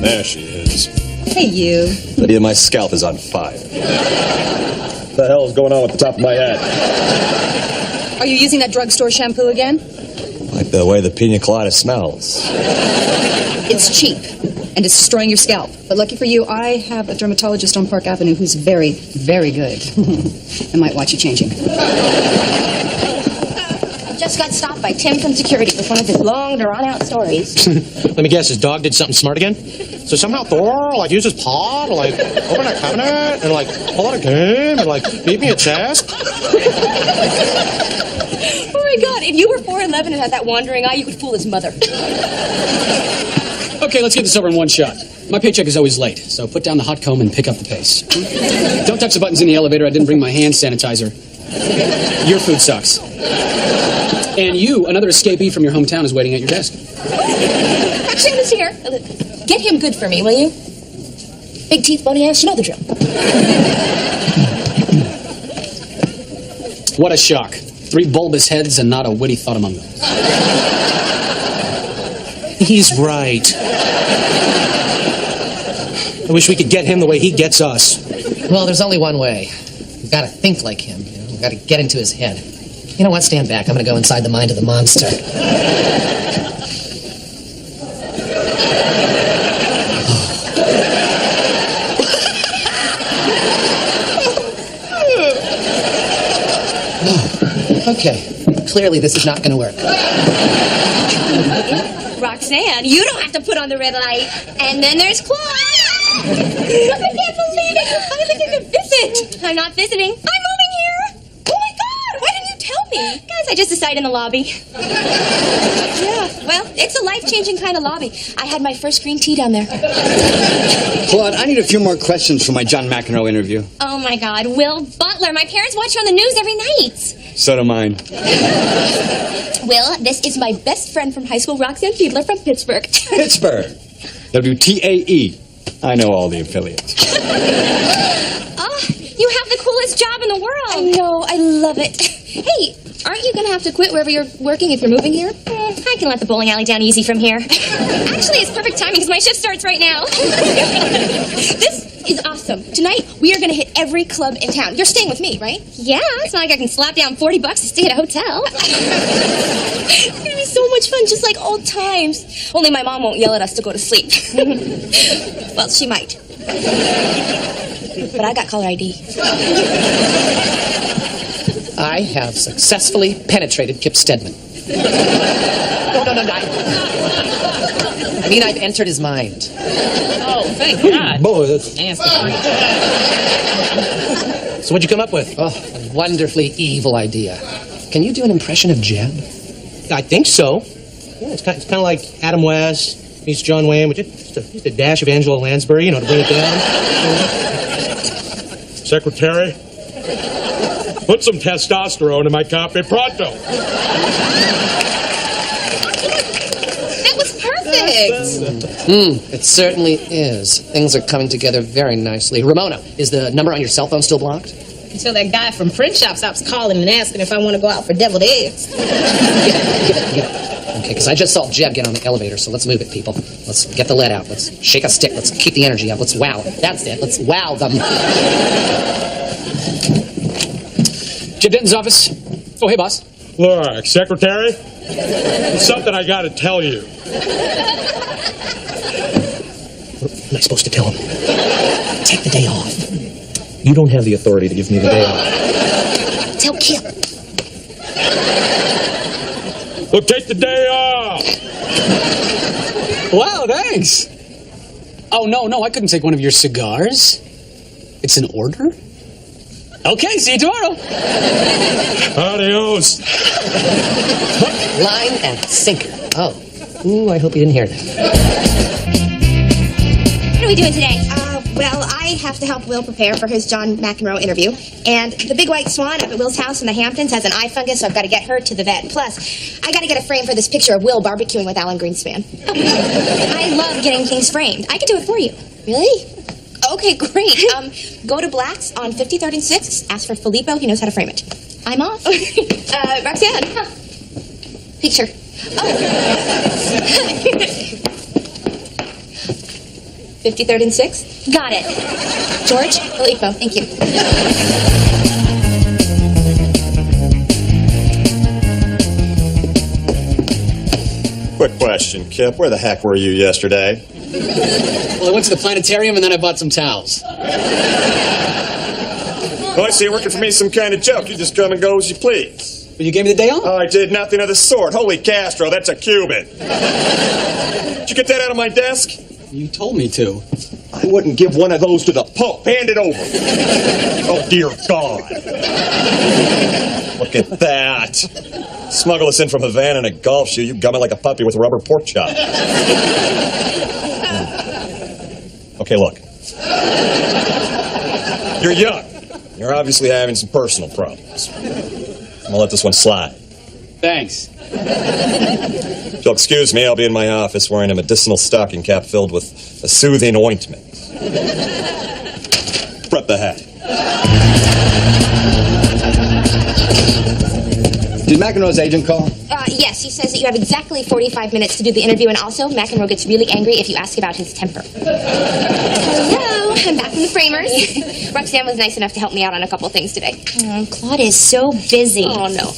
There she is. Hey, you. Lydia, my scalp is on fire. What the hell is going on with the top of my head? Are you using that drugstore shampoo again? Like the way the pina colada smells. It's cheap, and it's destroying your scalp. But lucky for you, I have a dermatologist on Park Avenue who's very, very good. I might watch you changing. Just got stopped by Tim from security with one of his long, drawn-out stories. Let me guess, his dog did something smart again? So somehow Thor, used his paw to, open a cabinet and, pull out a game and, beat me at chess? Oh, my God. If you were 4'11" and had that wandering eye, you could fool his mother. Okay, let's get this over in one shot. My paycheck is always late, so put down the hot comb and pick up the pace. Don't touch the buttons in the elevator. I didn't bring my hand sanitizer. Your food sucks. And you, another escapee from your hometown, is waiting at your desk. Roxanne is here. Get him good for me, will you? Big teeth, bony ass, you know the drill. What a shock. 3 bulbous heads and not a witty thought among them. He's right. I wish we could get him the way he gets us. Well, there's only one way. We've got to think like him. We've got to get into his head. You know what? Stand back. I'm going to go inside the mind of the monster. Okay. Clearly, this is not going to work. Roxanne, you don't have to put on the red light. And then there's Claude. I can't believe it. You finally took a visit. I'm not visiting. I'm moving here. Oh, my God. Why didn't you tell me? Guys, I just decided in the lobby. Yeah, well, it's a life-changing kind of lobby. I had my first green tea down there. Claude, I need a few more questions for my John McEnroe interview. Oh, my God. Will Butler. My parents watch you on the news every night. So do mine. Will, this is my best friend from high school, Roxanne Fiedler from Pittsburgh. Pittsburgh. WTAE. I know all the affiliates. Oh, you have the coolest job in the world. I know. I love it. Hey, aren't you going to have to quit wherever you're working if you're moving here? I can let the bowling alley down easy from here. Actually, it's perfect timing because my shift starts right now. This is awesome. Tonight, we are going to hit every club in town. You're staying with me, right? Yeah, it's not like I can slap down $40 to stay at a hotel. It's going to be so much fun, just like old times. Only my mom won't yell at us to go to sleep. Well, she might. But I got caller ID. I have successfully penetrated Kip Stedman. No. I mean, I've entered his mind. Oh, thank God. Boy, that's... Nasty. So what'd you come up with? Oh, a wonderfully evil idea. Can you do an impression of Jeb? I think so. Yeah, it's kind of like Adam West meets John Wayne, with just a dash of Angela Lansbury, to bring it down. Secretary, put some testosterone in my copy pronto. That was perfect. It certainly is. Things are coming together very nicely. Ramona, is the number on your cell phone still blocked? Until that guy from print shop stops calling and asking if I want to go out for deviled eggs. Give it. Okay, because I just saw Jeb get on the elevator, so let's move it, people. Let's get the lead out. Let's shake a stick. Let's keep the energy up. Let's wow. That's it. Let's wow them. Jeb Denton's office. Oh, hey, boss. Look, Secretary, there's something I got to tell you. What am I supposed to tell him? Take the day off. You don't have the authority to give me the day off. Tell Kip. Well, take the day off. Wow, thanks. Oh, no, I couldn't take one of your cigars. It's an order? Okay, see you tomorrow. Adios. Line and sinker. Oh. Ooh, I hope you didn't hear that. What are we doing today? Well, I have to help Will prepare for his John McEnroe interview. And the big white swan up at Will's house in the Hamptons has an eye fungus, so I've got to get her to the vet. Plus, I got to get a frame for this picture of Will barbecuing with Alan Greenspan. I love getting things framed. I can do it for you. Really? Okay, great. Go to Black's on 53rd and 6th. Ask for Filippo. He knows how to frame it. I'm off. Roxanne. Picture. Oh. 53rd and 6th? Got it. George, Filippo, thank you. Quick question, Kip. Where the heck were you yesterday? Well, I went to the planetarium and then I bought some towels. Oh, I see you're working for me some kind of joke. You just come and go as you please. But you gave me the day off? Oh, I did nothing of the sort. Holy Castro, that's a Cuban. Did you get that out of my desk? You told me to. I wouldn't give one of those to the Pope. Hand it over. Oh, dear God. Look at that. Smuggle us in from Havana in a golf shoe. You gumming like a puppy with a rubber pork chop. Okay, look. You're young. You're obviously having some personal problems. I'm gonna let this one slide. Thanks. If you'll excuse me, I'll be in my office wearing a medicinal stocking cap filled with a soothing ointment. Prep the hat. Did McEnroe's agent call? Yes, he says that you have exactly 45 minutes to do the interview, and also McEnroe gets really angry if you ask about his temper. Hello, I'm back from the framers. Roxanne was nice enough to help me out on a couple things today. Claude is so busy. Oh, no.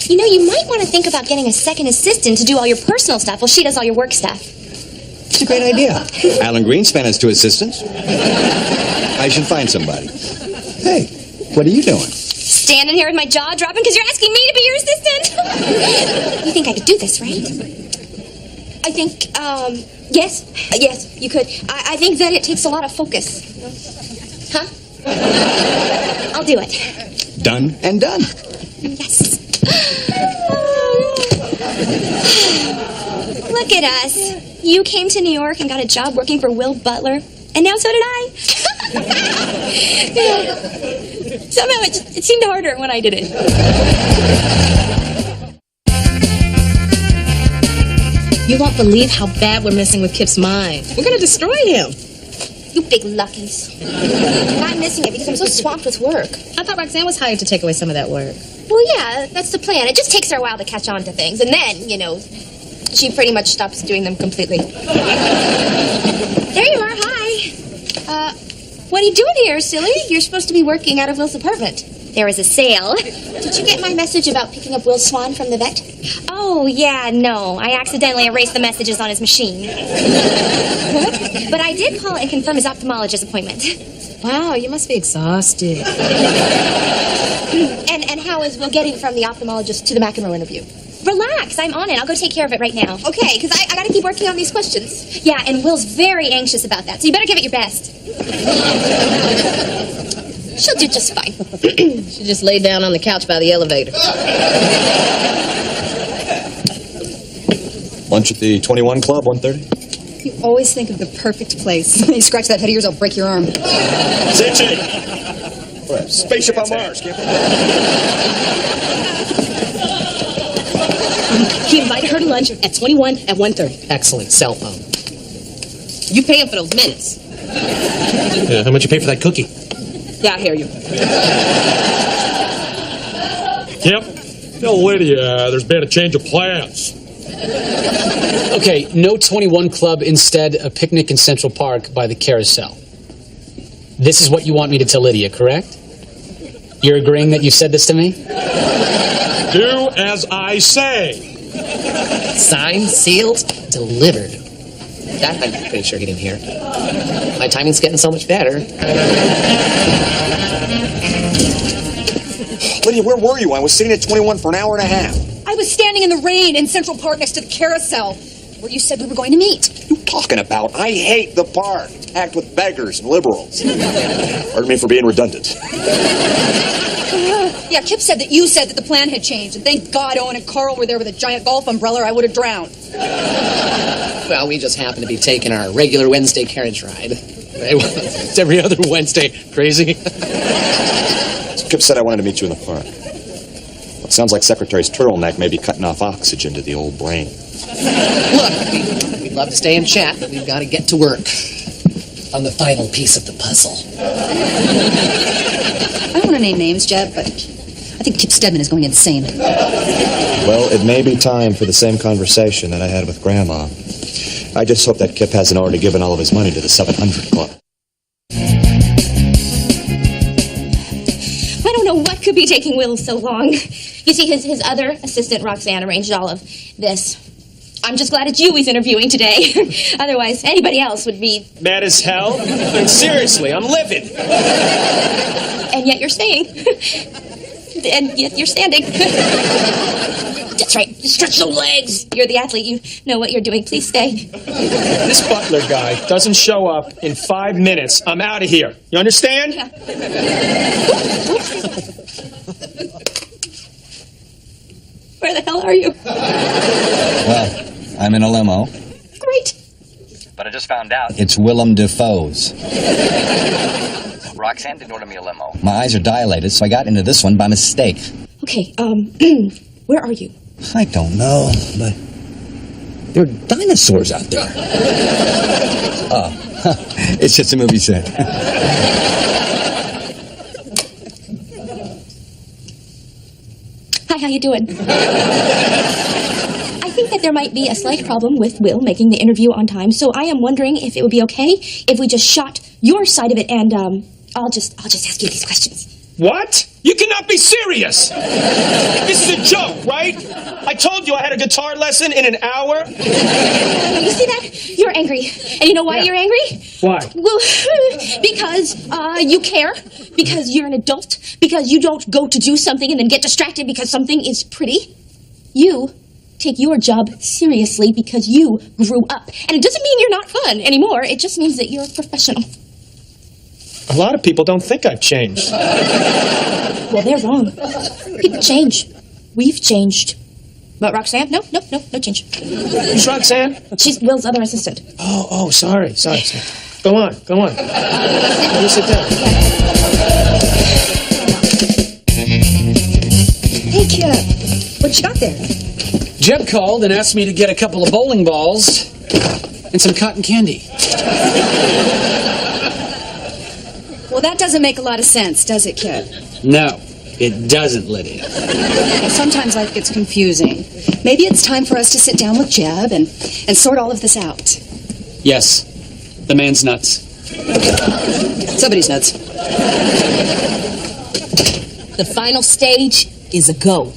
You know, you might want to think about getting a second assistant to do all your personal stuff while she does all your work stuff. It's a great idea. Alan Greenspan has 2 assistants. I should find somebody. Hey, what are you doing? Standing here with my jaw dropping because you're asking me to be your assistant? You think I could do this, right? I think, yes, you could. I think that it takes a lot of focus. Huh? I'll do it. Done and done. Yes. Look at us. You came to New York and got a job working for Will Butler, and now so did I. Somehow it seemed harder when I did it. You won't believe how bad we're messing with Kip's mind. We're going to destroy him. You big luckies. I'm missing it because I'm so swamped with work. I thought Roxanne was hired to take away some of that work. Well, yeah, that's the plan. It just takes her a while to catch on to things. And then, you know, she pretty much stops doing them completely. There you are. Hi. What are you doing here, silly? You're supposed to be working out of Will's apartment. There is a sale. Did you get my message about picking up Will Swan from the vet? Oh, yeah, no. I accidentally erased the messages on his machine. But I did call and confirm his ophthalmologist appointment. Wow, you must be exhausted. And how is Will getting from the ophthalmologist to the McEnroe interview? Relax, I'm on it. I'll go take care of it right now. Okay, because I gotta keep working on these questions. Yeah, and Will's very anxious about that, so you better give it your best. She'll do just fine. She just laid down on the couch by the elevator. Lunch at the 21 Club, 1:30? You always think of the perfect place. You scratch that head of yours, I'll break your arm. Zichi! Spaceship on Mars, Kip. He invited her to lunch at 21 at 1:30. Excellent cell phone. You pay him for those minutes. Yeah, how much you pay for that cookie? Yeah, I hear you. Yep. Tell Lydia there's been a change of plans. Okay, no 21 Club, instead a picnic in Central Park by the carousel. This is what you want me to tell Lydia, correct? You're agreeing that you said this to me? Do as I say. Signed, sealed, delivered. That I'm pretty sure getting here. My timing's getting so much better. Lydia, where were you? I was sitting at 21 for an hour and a half. I was standing in the rain in Central Park next to the carousel, where you said we were going to meet. What are you talking about? I hate the park. It's packed with beggars and liberals. Pardon me for being redundant. Yeah, Kip said that you said that the plan had changed, and thank God Owen and Carl were there with a giant golf umbrella, or I would have drowned. Well, we just happen to be taking our regular Wednesday carriage ride. It's every other Wednesday. Crazy. Kip said I wanted to meet you in the park. Well, it sounds like Secretary's turtleneck may be cutting off oxygen to the old brain. Look, we'd love to stay and chat, but we've got to get to work on the final piece of the puzzle. I don't want to name names, Jeb, but I think Kip Stedman is going insane. Well, it may be time for the same conversation that I had with Grandma. I just hope that Kip hasn't already given all of his money to the 700 Club. I don't know what could be taking Will so long. You see, his other assistant, Roxanne, arranged all of this. I'm just glad it's you he's interviewing today. Otherwise, anybody else would be... Mad as hell? I mean, seriously, I'm livid. And yet you're staying. And yet you're standing. That's right. Stretch those legs. You're the athlete. You know what you're doing. Please stay. This butler guy doesn't show up in 5 minutes. I'm out of here. You understand? Yeah. Where the hell are you? Well, I'm in a limo. Great. But I just found out it's Willem Dafoe's. Roxanne didn't order me a limo. My eyes are dilated, so I got into this one by mistake. Okay, where are you? I don't know, but there are dinosaurs out there. Oh, it's just a movie set. Hi, how you doing? I think that there might be a slight problem with Will making the interview on time, so I am wondering if it would be okay if we just shot your side of it and, I'll just ask you these questions. What? You cannot be serious! This is a joke, right? I told you I had a guitar lesson in an hour. You see that? You're angry. And you know why you're angry? Why? Well, because you care, because you're an adult, because you don't go to do something and then get distracted because something is pretty. You take your job seriously because you grew up. And it doesn't mean you're not fun anymore. It just means that you're a professional. A lot of people don't think I've changed. Well, they're wrong. People change. We've changed. But Roxanne? No change. Who's Roxanne? She's Will's other assistant. Oh, sorry. Go on. Let me sit down. Hey, Kip. What you got there? Jeb called and asked me to get a couple of bowling balls and some cotton candy. Well, that doesn't make a lot of sense, does it, Kip? No, it doesn't, Lydia. Sometimes life gets confusing. Maybe it's time for us to sit down with Jeb and sort all of this out. Yes, the man's nuts. Somebody's nuts. The final stage is a go.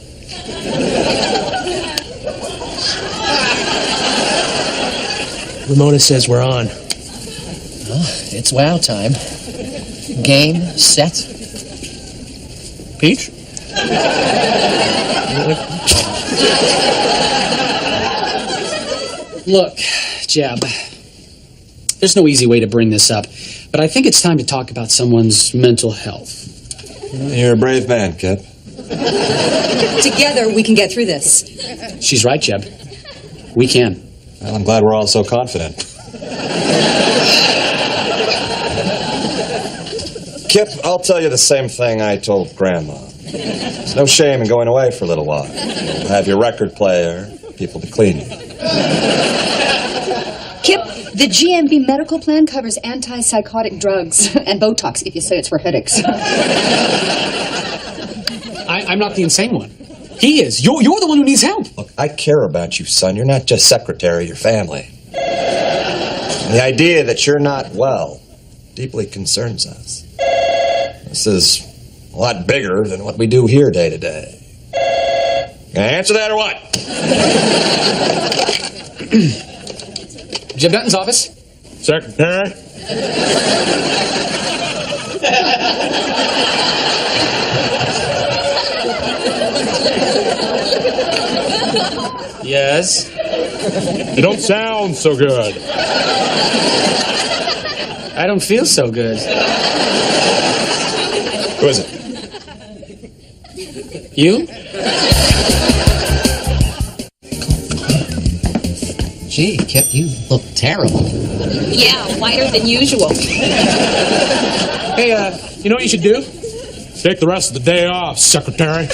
Ramona says we're on. Oh, it's wow time. Game, set. Peach? Look, Jeb, there's no easy way to bring this up, but I think it's time to talk about someone's mental health. You're a brave man, Kip. Together, we can get through this. She's right, Jeb. We can. Well, I'm glad we're all so confident. Kip, I'll tell you the same thing I told Grandma. There's no shame in going away for a little while. Have your record player, people to clean you. Kip, the GMB medical plan covers antipsychotic drugs and Botox if you say it's for headaches. I'm not the insane one. He is. You're the one who needs help. Look, I care about you, son. You're not just secretary of your family. The idea that you're not well deeply concerns us. This is a lot bigger than what we do here day to day. Gonna answer that or what? Jeb Dutton's office. Secretary? Yes. You don't sound so good. I don't feel so good. Who is it? You? Gee, Kip, you look terrible. Yeah, whiter than usual. Hey, you know what you should do? Take the rest of the day off, secretary.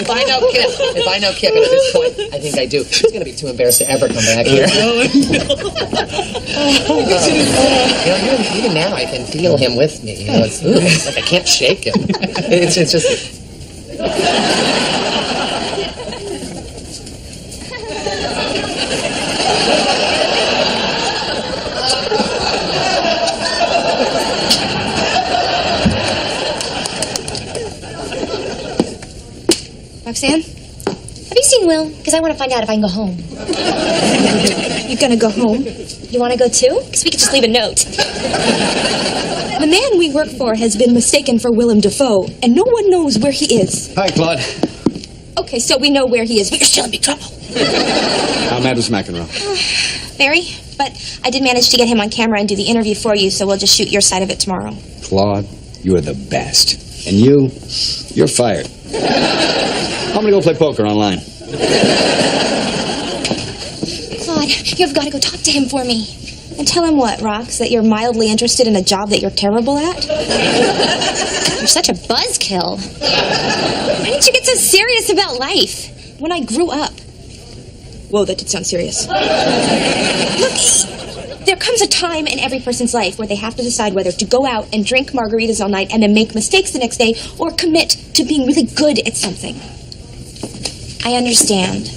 If I know Kip at this point, I think I do. He's going to be too embarrassed to ever come back here. Even now, I can feel him with me. It's like I can't shake him. It's just... Roxanne, have you seen Will? Because I want to find out if I can go home. You gonna go home? You want to go too? Because we could just leave a note. The man we work for has been mistaken for Willem Dafoe, and no one knows where he is. Hi, Claude. Okay, so we know where he is, but you're still in big trouble. How mad was McEnroe? Very. But I did manage to get him on camera and do the interview for you, so we'll just shoot your side of it tomorrow. Claude, you are the best. And you're fired. I'm gonna go play poker online. Claude, you've got to go talk to him for me. And tell him what, Rox? That you're mildly interested in a job that you're terrible at? You're such a buzzkill. Why didn't you get so serious about life? When I grew up. Whoa, that did sound serious. Look, there comes a time in every person's life where they have to decide whether to go out and drink margaritas all night and then make mistakes the next day, or commit to being really good at something. I understand.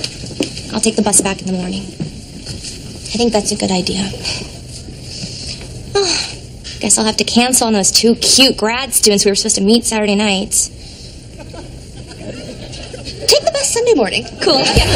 I'll take the bus back in the morning. I think that's a good idea. Oh, guess I'll have to cancel on those 2 cute grad students we were supposed to meet Saturday nights. Take the bus Sunday morning. Cool. Yeah.